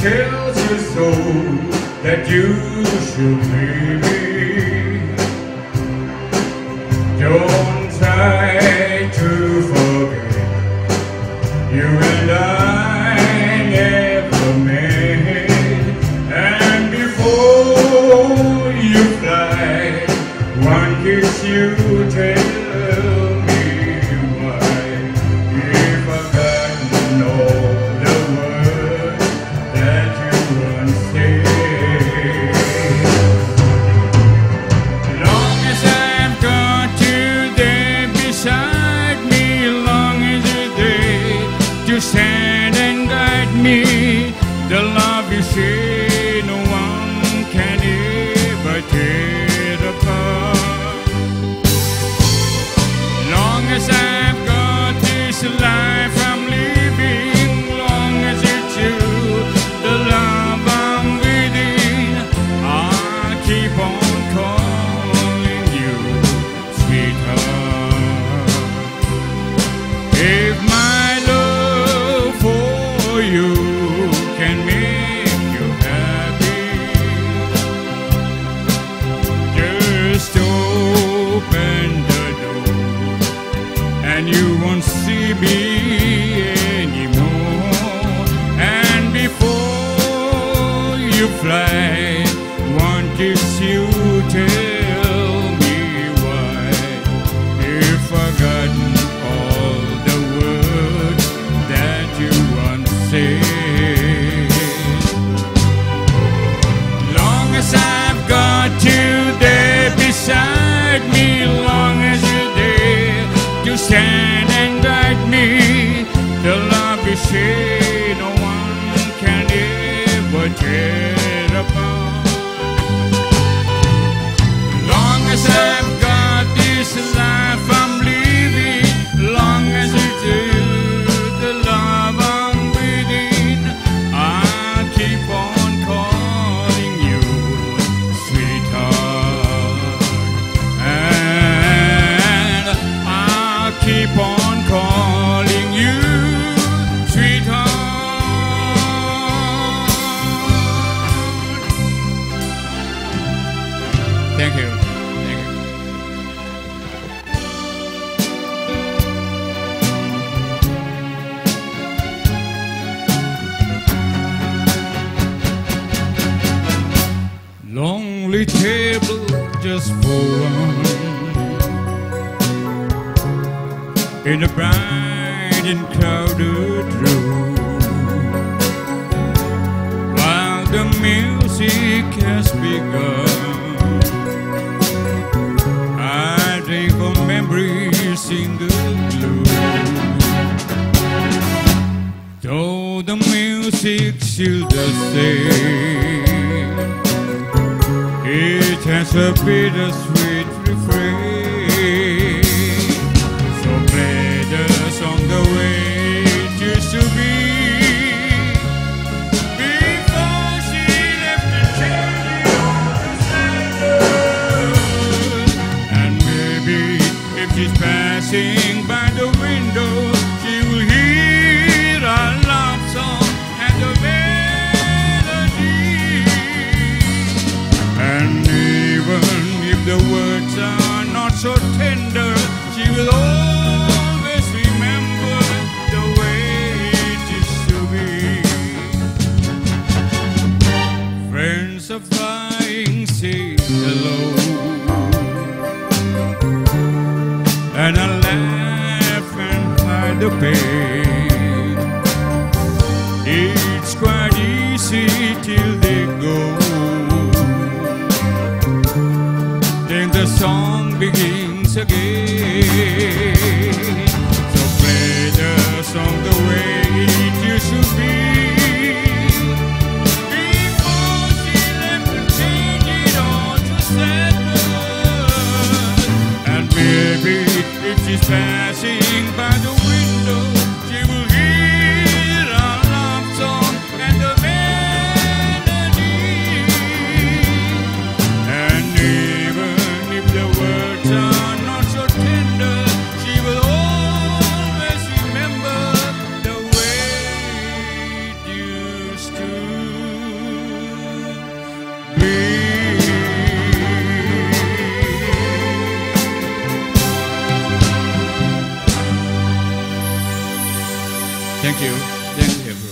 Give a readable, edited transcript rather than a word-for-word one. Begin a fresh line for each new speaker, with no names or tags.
tells your soul that you should leave me. Don't try to forget you and I never met. And before you fly, one kiss you tell me why you've forgotten all the words that you once said. Long as I've got you there beside me, long as you're there to stand and guide me, the love you say no one can ever tear apart. Long as I've got this life I'm living, long as it's you, the love I'm within, I'll keep on calling you sweetheart. If my love for you can make you happy, just open the door and you won't see me anymore. And before you fly, one kiss you tell me why you've forgotten all the words that you once said. Long as I've got you there beside me, long as you're there to stand and guide me, the love you say no one can ever tear apart. Long as I've got this life I'm living, long as it's you, the love I'm within, I'll keep on calling you sweetheart. And I'll keep on calling you sweetheart. Thank you. Thank you. Lonely table just for one in a bright and crowded room, while the music has begun. I drink for memories in the gloom, though the music's still the same. It has a bittersweet refrain. So play the song the way it used to be, before she left the table beside us. And maybe if she's passing by the window, she will hear our love song and the melody. And even if the words are not so tender, she will always remember the way it used to be. Friends are flying, say hello, and I laugh and hide the pain. It's quite easy till they go, then the song begins again. So play the song the way it used to be, before she left to change it all to sadness. And maybe if she's passing by the window, she will hear our love song and the melody. And even if the words are not so tender, she will always remember the way it used to Thank you. Thank you.